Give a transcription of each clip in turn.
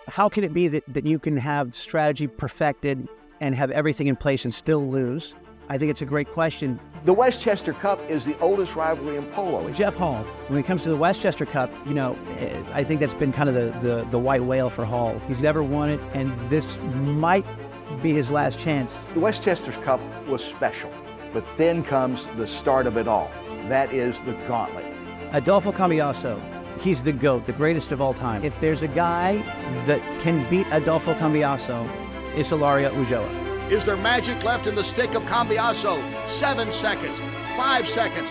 How can it be that you can have strategy perfected and have everything in place and still lose? I think it's a great question. The Westchester Cup is the oldest rivalry in polo. Jeff Hall, when it comes to the Westchester Cup, I think that's been kind of the white whale for Hall. He's never won it, and this might be his last chance. The Westchester Cup was special, but then comes the start of it all. That is the gauntlet. Adolfo Cambiaso, he's the GOAT, the greatest of all time. If there's a guy that can beat Adolfo Cambiaso, it's Ilaria Ulloa. Is there magic left in the stick of Cambiaso? 7 seconds, 5 seconds.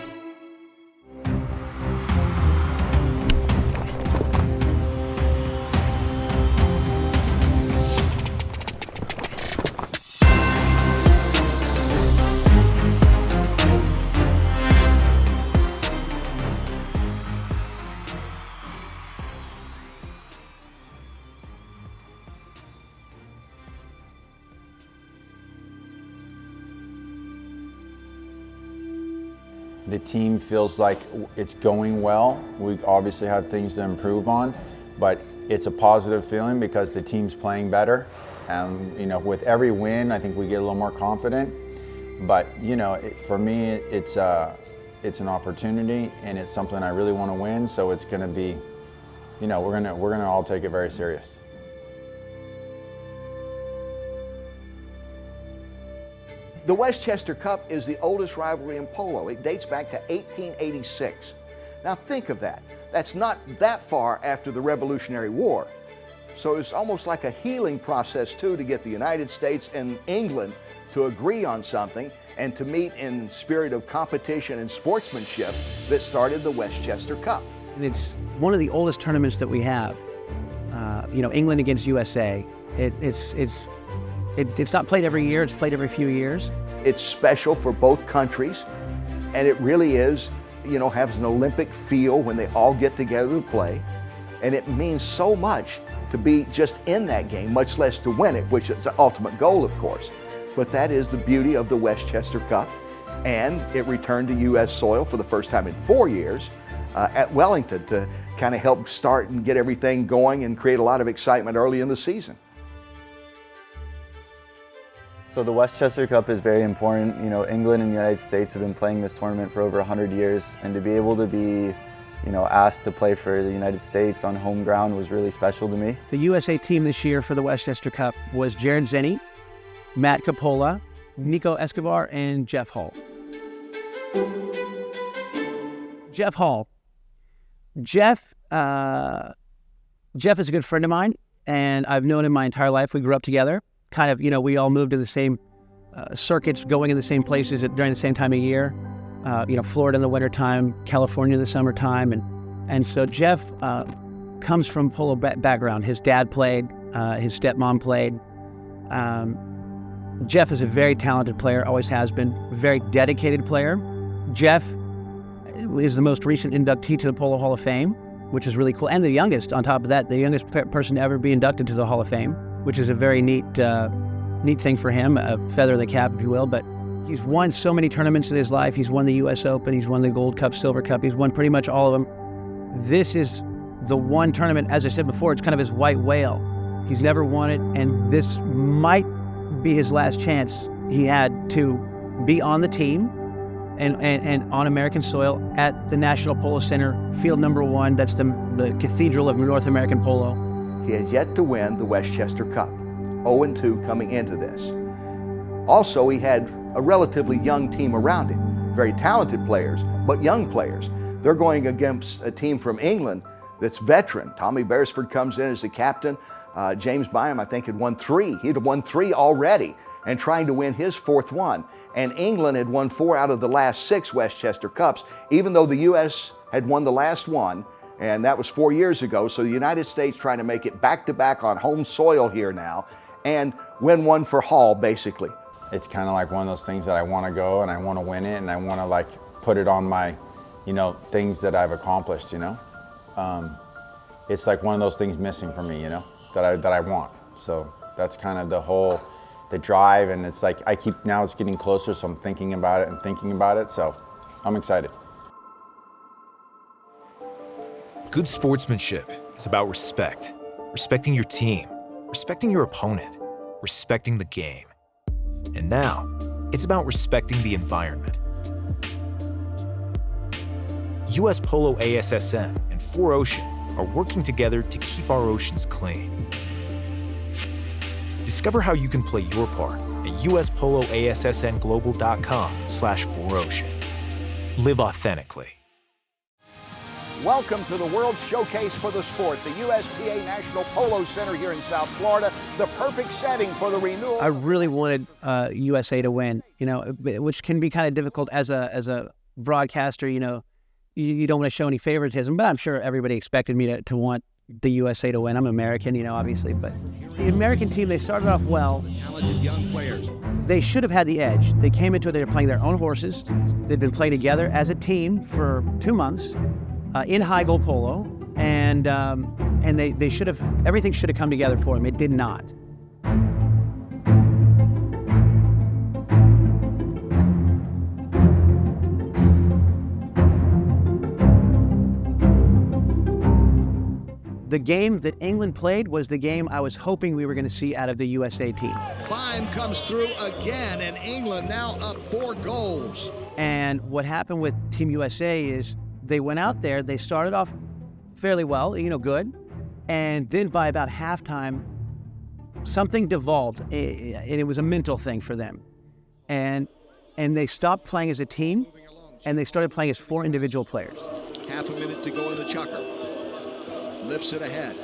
The team feels like it's going well. We obviously have things to improve on, but it's a positive feeling because the team's playing better. And with every win, I think we get a little more confident. But for me, it's an opportunity, and it's something I really want to win. So it's going to be, we're gonna all take it very serious. The Westchester Cup is the oldest rivalry in polo. It dates back to 1886. Now think of that. That's not that far after the Revolutionary War. So it's almost like a healing process too to get the United States and England to agree on something and to meet in spirit of competition and sportsmanship that started the Westchester Cup. And it's one of the oldest tournaments that we have. England against USA. It's not played every year, it's played every few years. It's special for both countries, and it really is, has an Olympic feel when they all get together to play. And it means so much to be just in that game, much less to win it, which is the ultimate goal, of course. But that is the beauty of the Westchester Cup, and it returned to U.S. soil for the first time in 4 years at Wellington to kind of help start and get everything going and create a lot of excitement early in the season. So the Westchester Cup is very important. England and the United States have been playing this tournament for over 100 years, and to be able to be, asked to play for the United States on home ground was really special to me. The USA team this year for the Westchester Cup was Jared Zenny, Matt Coppola, Nico Escobar, and Jeff Hall. Jeff Hall. Jeff is a good friend of mine, and I've known him my entire life. We grew up together. Kind of, we all moved to the same circuits, going in the same places during the same time of year. Florida in the wintertime, California in the summertime. And so Jeff comes from polo background. His dad played, his stepmom played. Jeff is a very talented player, always has been, very dedicated player. Jeff is the most recent inductee to the Polo Hall of Fame, which is really cool. And the youngest, on top of that, the youngest person to ever be inducted to the Hall of Fame, which is a very neat thing for him, a feather in the cap, if you will. But he's won so many tournaments in his life. He's won the U.S. Open, he's won the Gold Cup, Silver Cup, he's won pretty much all of them. This is the one tournament, as I said before, it's kind of his white whale. He's never won it, and this might be his last chance he had to be on the team and on American soil at the National Polo Center, field number 1. That's the cathedral of North American polo. He has yet to win the Westchester Cup, 0-2 coming into this. Also, he had a relatively young team around him, very talented players, but young players. They're going against a team from England that's veteran. Tommy Beresford comes in as the captain. James Byam, I think, had won 3. He'd won 3 already and trying to win his 4th one. And England had won 4 out of the last 6 Westchester Cups, even though the U.S. had won the last one, and that was 4 years ago. So the United States trying to make it back-to-back on home soil here now and win one for Hall, basically. It's kind of like one of those things that I want to go and I want to win it and I want to put it on my, things that I've accomplished, It's like one of those things missing for me, that I want. So that's kind of the drive, and it's like now it's getting closer, so I'm thinking about it, so I'm excited. Good sportsmanship is about respect. respecting your team, respecting your opponent, respecting the game. And now, it's about respecting the environment. US Polo ASSN and 4Ocean are working together to keep our oceans clean. Discover how you can play your part at uspoloassnglobal.com/4Ocean. Live authentically. Welcome to the World Showcase for the sport, the USPA National Polo Center here in South Florida, the perfect setting for the renewal. I really wanted USA to win, which can be kind of difficult as a broadcaster. You don't want to show any favoritism, but I'm sure everybody expected me to want the USA to win. I'm American, obviously, but the American team, they started off well. Talented young players. They should have had the edge. They came into it, they were playing their own horses. They'd been playing together as a team for 2 months in high goal polo, and they should have, everything should have come together for them. It did not. The game that England played was the game I was hoping we were going to see out of the USA team. Bime comes through again, and England now up 4 goals. And what happened with Team USA is they went out there, they started off fairly well, good, and then by about halftime, something devolved, and it was a mental thing for them. And they stopped playing as a team, and they started playing as 4 individual players. Half a minute to go in the chukker. Lifts it ahead.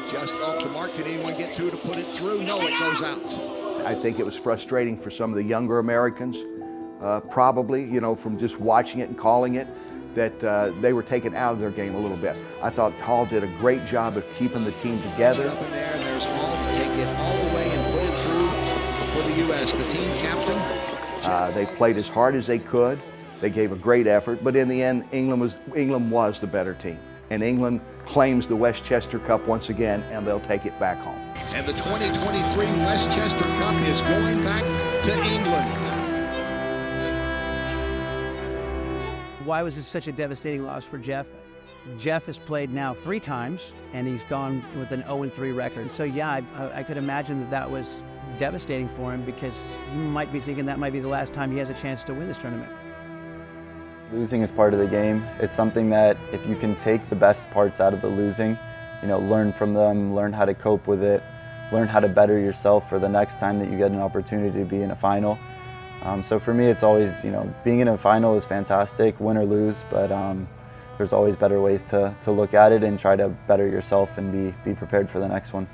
Just off the mark. Can anyone get to put it through? No, it goes out. I think it was frustrating for some of the younger Americans, probably, from just watching it and calling it, that they were taken out of their game a little bit. I thought Hall did a great job of keeping the team together. Up in there, and there's Hall to take it all the way and put it through for the U.S. The team captain. They played as hard as they could. They gave a great effort, but in the end, England was the better team. And England claims the Westchester Cup once again, and they'll take it back home. And the 2023 Westchester Cup is going back to England. Why was it such a devastating loss for Jeff? Jeff has played now 3 times, and he's gone with an 0-3 record. So yeah, I could imagine that was devastating for him, because he might be thinking that might be the last time he has a chance to win this tournament. Losing is part of the game. It's something that if you can take the best parts out of the losing, learn from them, learn how to cope with it, learn how to better yourself for the next time that you get an opportunity to be in a final. So for me, it's always, being in a final is fantastic, win or lose, but there's always better ways to look at it and try to better yourself and be prepared for the next one.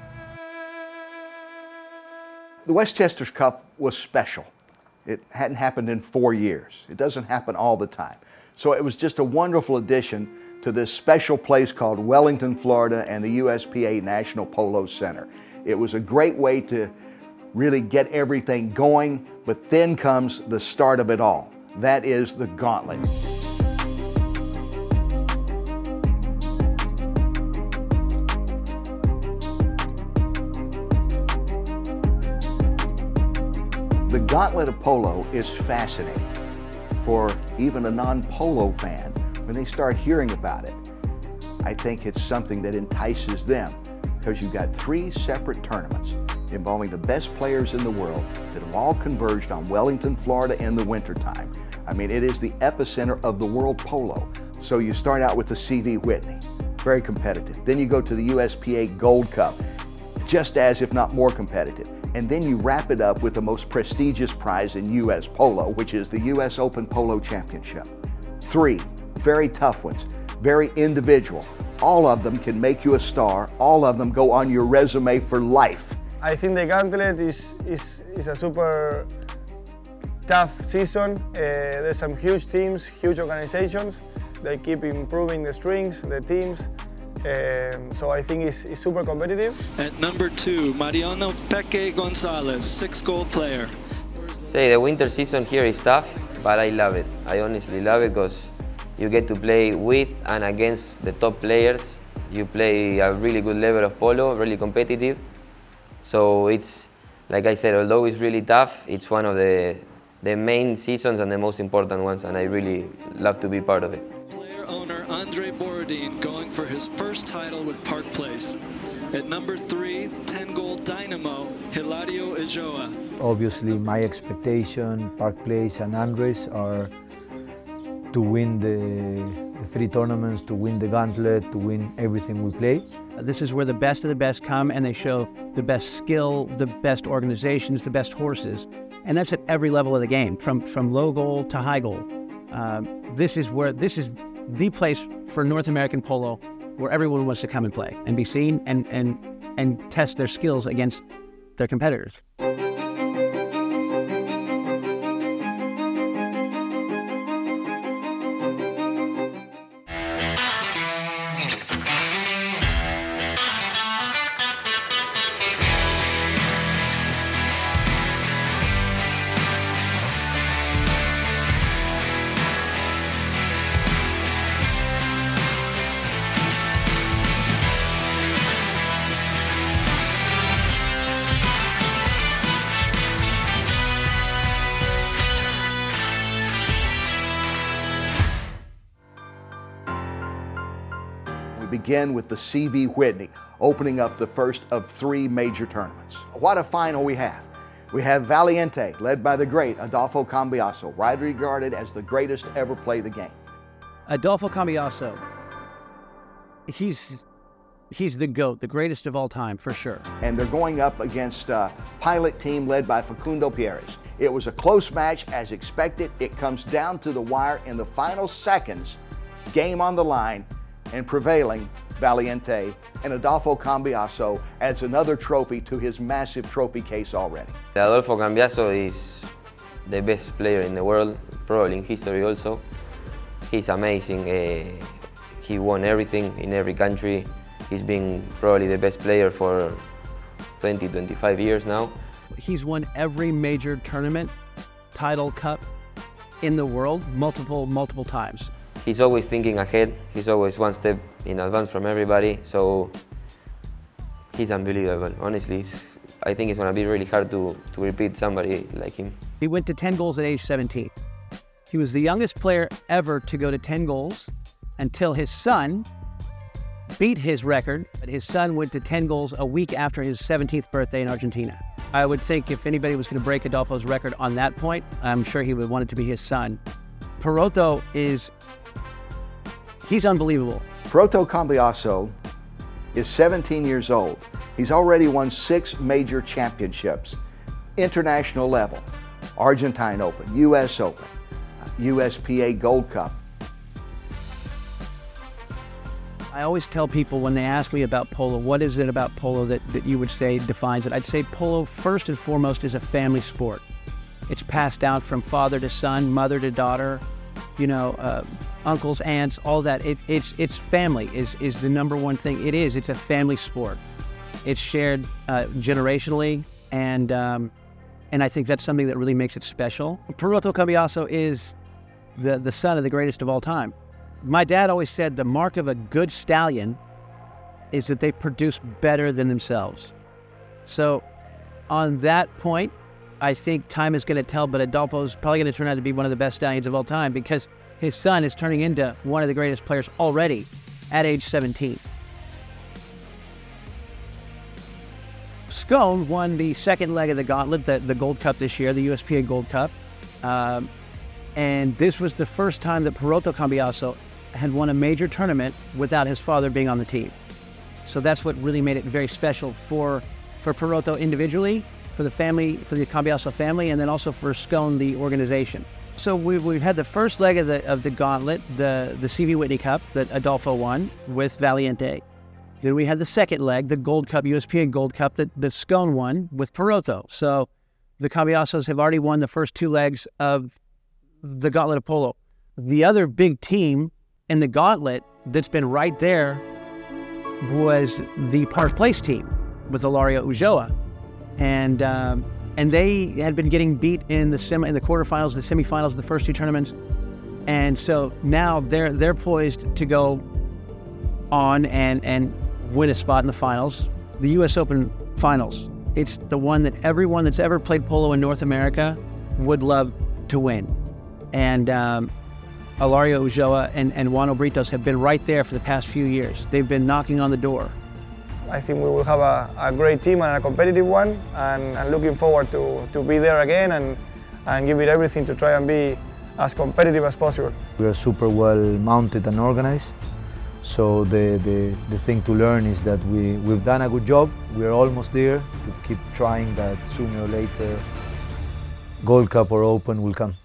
The Westchester Cup was special. It hadn't happened in 4 years. It doesn't happen all the time. So it was just a wonderful addition to this special place called Wellington, Florida, and the USPA National Polo Center. It was a great way to really get everything going, but then comes the start of it all. That is the gauntlet. The gauntlet of polo is fascinating for even a non-polo fan when they start hearing about it. I think it's something that entices them, because you've got 3 separate tournaments involving the best players in the world that have all converged on Wellington, Florida in the wintertime. I mean, it is the epicenter of the world polo. So you start out with the C.V. Whitney, very competitive. Then you go to the USPA Gold Cup, just as if not more competitive. And then you wrap it up with the most prestigious prize in U.S. polo, which is the U.S. Open Polo Championship. 3 very tough ones, very individual. All of them can make you a star. All of them go on your resume for life. I think the gauntlet is a super tough season. There's some huge teams, huge organizations. They keep improving the strings, the teams. So I think it's super competitive. At number 2, Mariano Peque Gonzalez, 6-goal player. Say the winter season here is tough, but I love it. I honestly love it because you get to play with and against the top players. You play a really good level of polo, really competitive. So it's, like I said, although it's really tough, it's one of the main seasons and the most important ones, and I really love to be part of it. Player owner Andre Borodin going for his first title with Park Place. At number 3, 10-goal dynamo, Hilario Ulloa. Obviously, my expectation, Park Place and Andres, are to win the 3 tournaments, to win the gauntlet, to win everything we play. This is where the best of the best come, and they show the best skill, the best organizations, the best horses. And that's at every level of the game, from low goal to high goal. This is the place for North American polo where everyone wants to come and play and be seen and test their skills against their competitors. Begin with the C.V. Whitney, opening up the first of 3 major tournaments. What a final we have. We have Valiente, led by the great Adolfo Cambiaso, widely regarded as the greatest to ever play the game. Adolfo Cambiaso, he's the GOAT, the greatest of all time, for sure. And they're going up against a pilot team led by Facundo Pierres. It was a close match as expected. It comes down to the wire in the final seconds, game on the line, and prevailing Valiente, and Adolfo Cambiaso adds another trophy to his massive trophy case already. Adolfo Cambiaso is the best player in the world, probably in history also. He's amazing. He won everything in every country. He's been probably the best player for 20, 25 years now. He's won every major tournament, title, cup in the world multiple times. He's always thinking ahead. He's always one step in advance from everybody. So he's unbelievable. Honestly, I think it's going to be really hard to repeat somebody like him. He went to 10 goals at age 17. He was the youngest player ever to go to 10 goals until his son beat his record. But his son went to 10 goals a week after his 17th birthday in Argentina. I would think if anybody was going to break Adolfo's record on that point, I'm sure he would want it to be his son. Poroto he's unbelievable. Poroto Cambiaso is 17 years old. He's already won 6 major championships, international level, Argentine Open, US Open, USPA Gold Cup. I always tell people when they ask me about polo, what is it about polo that you would say defines it? I'd say polo, first and foremost, is a family sport. It's passed down from father to son, mother to daughter, uncles, aunts, all that. It's family is the number one thing. It's a family sport. It's shared generationally, and I think that's something that really makes it special. Poroto Cambiaso is the son of the greatest of all time. My dad always said the mark of a good stallion is that they produce better than themselves. So on that point, I think time is going to tell, but Adolfo's probably going to turn out to be one of the best stallions of all time because his son is turning into one of the greatest players already at age 17. Scone won the second leg of the gauntlet, the Gold Cup this year, the USPA Gold Cup. And this was the first time that Poroto Cambiaso had won a major tournament without his father being on the team. So that's what really made it very special for Poroto individually, for the family, for the Cambiaso family, and then also for Scone, the organization. So we've had the first leg of the gauntlet, the C.V. Whitney Cup that Adolfo won with Valiente. Then we had the second leg, the Gold Cup, USPA Gold Cup that Scone won with Poroto. So the Cambiasos have already won the first 2 legs of the Gauntlet of Polo. The other big team in the Gauntlet that's been right there was the Park Place team with Hilario Ulloa. And they had been getting beat in the quarterfinals, the semifinals, the first 2 tournaments. And so now they're poised to go on and win a spot in the finals, the US Open finals. It's the one that everyone that's ever played polo in North America would love to win. And Ilario Ulloa and Juan Britos have been right there for the past few years. They've been knocking on the door. I think we will have a great team and a competitive one, and looking forward to be there again and give it everything to try and be as competitive as possible. We are super well mounted and organized, so the thing to learn is that we've done a good job. We're almost there, to keep trying that sooner or later Gold Cup or Open will come.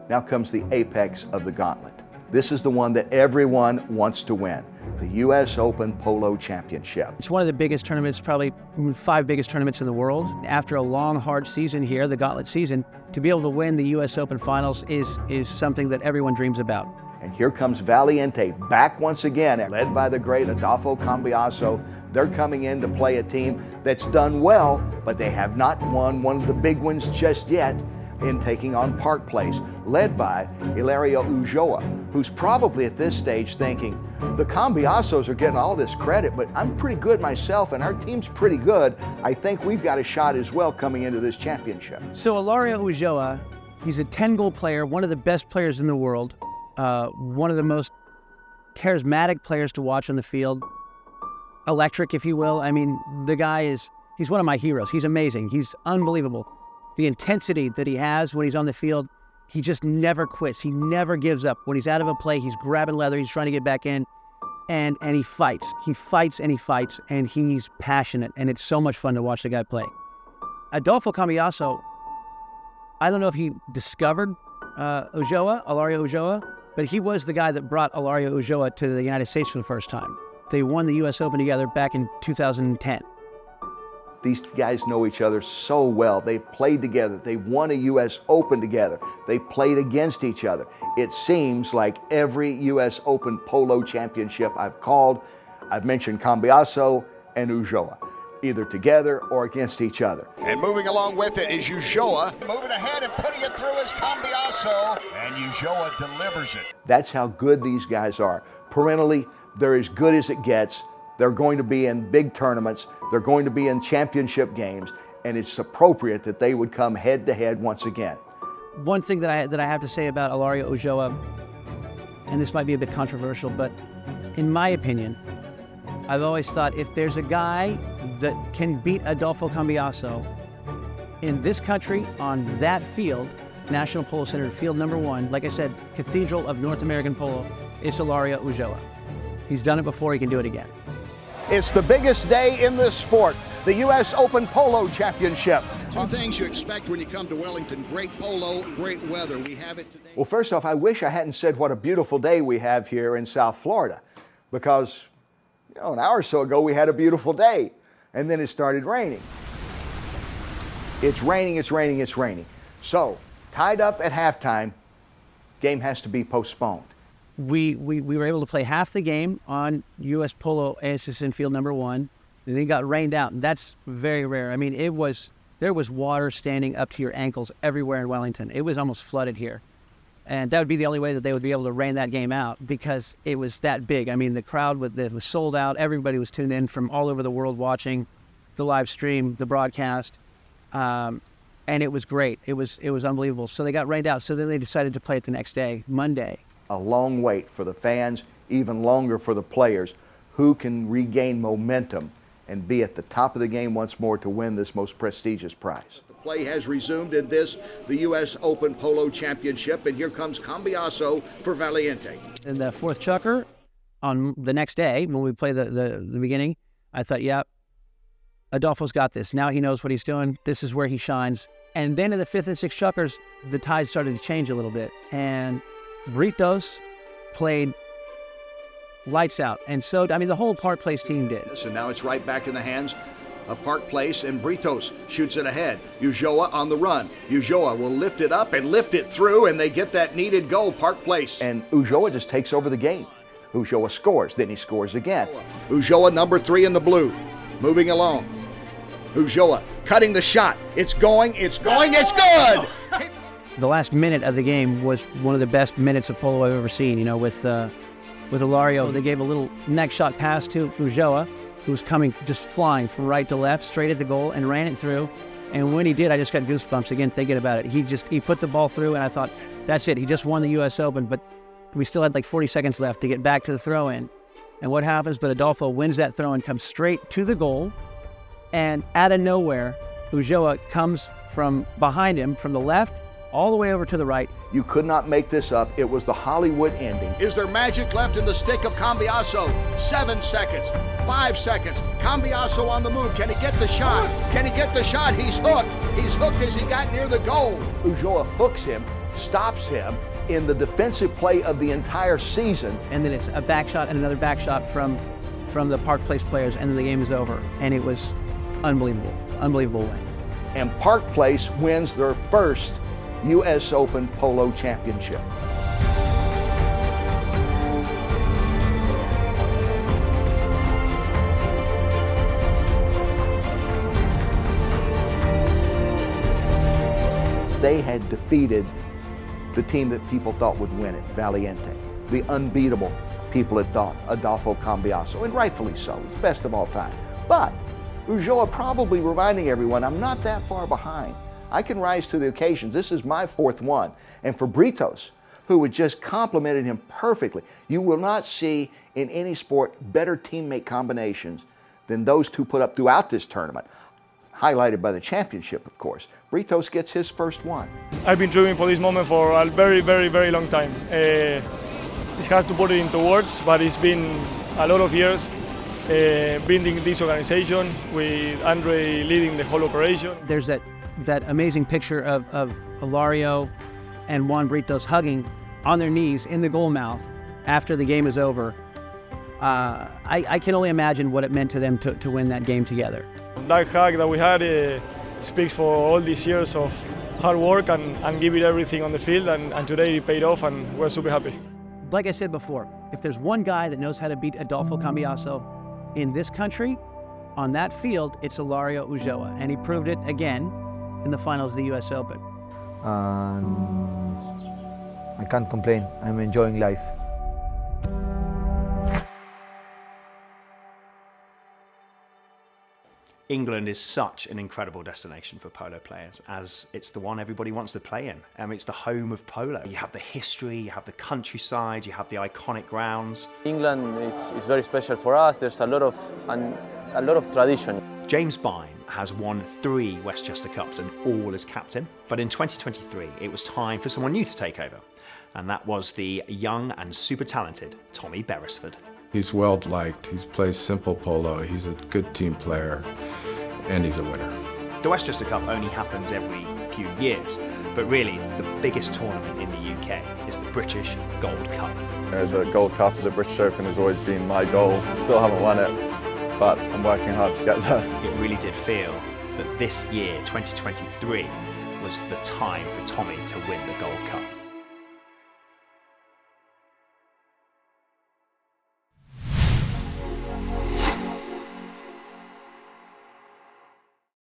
Now comes the apex of the gauntlet. This is the one that everyone wants to win, the U.S. Open Polo Championship. It's one of the biggest tournaments, probably 5 biggest tournaments in the world. After a long, hard season here, the gauntlet season, to be able to win the U.S. Open Finals is something that everyone dreams about. And here comes Valiente back once again, led by the great Adolfo Cambiaso. They're coming in to play a team that's done well, but they have not won one of the big ones just yet, in taking on Park Place, led by Ilario Ulloa, who's probably at this stage thinking, the Cambiasos are getting all this credit, but I'm pretty good myself and our team's pretty good. I think we've got a shot as well coming into this championship. So Ilario Ulloa, he's a 10-goal player, one of the best players in the world, one of the most charismatic players to watch on the field, electric, if you will. I mean, the guy he's one of my heroes. He's amazing. He's unbelievable. The intensity that he has when he's on the field, he just never quits. He never gives up. When he's out of a play, he's grabbing leather, he's trying to get back in, and he fights. He fights and he fights, and he's passionate, and it's so much fun to watch the guy play. Adolfo Cambiaso, I don't know if he discovered Ilario Ulloa, but he was the guy that brought Ilario Ulloa to the United States for the first time. They won the U.S. Open together back in 2010. These guys know each other so well. They've played together. They've won a U.S. Open together. They've played against each other. It seems like every U.S. Open Polo Championship I've called, I've mentioned Cambiaso and Ulloa, either together or against each other. And moving along with it is Ulloa. Moving ahead and putting it through is Cambiaso. And Ulloa delivers it. That's how good these guys are. Perennially, they're as good as it gets. They're going to be in big tournaments. They're going to be in championship games, and it's appropriate that they would come head-to-head once again. One thing that I have to say about Ilario Ulloa, and this might be a bit controversial, but in my opinion, I've always thought if there's a guy that can beat Adolfo Cambiaso in this country on that field, National Polo Center, field number 1, like I said, Cathedral of North American Polo, it's Ilario Ulloa. He's done it before, he can do it again. It's the biggest day in this sport, the U.S. Open Polo Championship. Two things you expect when you come to Wellington: great polo, great weather. We have it today. Well, first off, I wish I hadn't said what a beautiful day we have here in South Florida, because an hour or so ago we had a beautiful day, and then it started raining. It's raining, it's raining, it's raining. So, tied up at halftime, game has to be postponed. We were able to play half the game on U.S. Polo ASSN field number 1, and then got rained out, and that's very rare. I mean, there was water standing up to your ankles everywhere in Wellington. It was almost flooded here, and that would be the only way that they would be able to rain that game out, because it was that big. I mean, the crowd was sold out. Everybody was tuned in from all over the world watching the live stream, the broadcast, and it was great. It was unbelievable. So they got rained out. So then they decided to play it the next day, Monday. A long wait for the fans, even longer for the players, who can regain momentum and be at the top of the game once more to win this most prestigious prize. The play has resumed in this, the U.S. Open Polo Championship, and here comes Cambiaso for Valiente. In the fourth chukker, on the next day, when we play the beginning, I thought, yeah, Adolfo's got this. Now he knows what he's doing. This is where he shines. And then in the fifth and sixth chukkers, the tide started to change a little bit. And Britos played lights out. And so, I mean, the whole Park Place team did. So now it's right back in the hands of Park Place, and Britos shoots it ahead. Ulloa on the run. Ulloa will lift it up and lift it through, and they get that needed goal, Park Place. And Ulloa just takes over the game. Ulloa scores, then he scores again. Ulloa, number 3 in the blue, moving along. Ulloa cutting the shot. It's going, it's good! The last minute of the game was one of the best minutes of polo I've ever seen. You know, with Hilario, they gave a little neck shot pass to Ulloa, who was coming, just flying from right to left, straight at the goal, and ran it through. And when he did, I just got goosebumps again thinking about it. He put the ball through, and I thought, that's it. He just won the U.S. Open, but we still had like 40 seconds left to get back to the throw-in. And what happens? But Adolfo wins that throw-in, comes straight to the goal, and out of nowhere, Ulloa comes from behind him, from the left, all the way over to the right. You could not make this up. It was the Hollywood ending. Is there magic left in the stick of Cambiaso? 7 seconds, 5 seconds. Cambiaso on the move. Can he get the shot? Can he get the shot? He's hooked. He's hooked as he got near the goal. Ulloa hooks him, stops him in the defensive play of the entire season. And then it's a back shot and another back shot from the Park Place players, and then the game is over. And it was unbelievable, unbelievable win. And Park Place wins their first U.S. Open Polo Championship. They had defeated the team that people thought would win it, Valiente, the unbeatable people had thought, Adolfo Cambiaso, and rightfully so, it's the best of all time. But Ulloa probably reminding everyone, I'm not that far behind. I can rise to the occasions. This is my 4th one. And for Britos, who had just complimented him perfectly, you will not see in any sport better teammate combinations than those two put up throughout this tournament, highlighted by the championship, of course. Britos gets his first one. I've been dreaming for this moment for a very, very, very long time. It's hard to put it into words, but it's been a lot of years building this organization with Andre leading the whole operation. There's that amazing picture of Hilario and Juan Britos hugging on their knees in the goal mouth after the game is over. I can only imagine what it meant to them to win that game together. That hug that we had speaks for all these years of hard work and giving everything on the field, and today it paid off, and we're super happy. Like I said before, if there's one guy that knows how to beat Adolfo Cambiaso in this country, on that field, it's Hilario Ulloa, and he proved it again in the finals of the U.S. Open. I can't complain. I'm enjoying life. England is such an incredible destination for polo players, as it's the one everybody wants to play in. I mean, it's the home of polo. You have the history, you have the countryside, you have the iconic grounds. England is very special for us. There's a lot of tradition. James Byrne has won 3 Westchester Cups and all as captain. But in 2023, it was time for someone new to take over. And that was the young and super talented Tommy Beresford. He's well-liked, he plays simple polo, he's a good team player, and he's a winner. The Westchester Cup only happens every few years, but really the biggest tournament in the UK is the British Gold Cup. As a Gold Cup, as a British Open has always been my goal. Still haven't won it, but I'm working hard to get there. It really did feel that this year, 2023, was the time for Tommy to win the Gold Cup.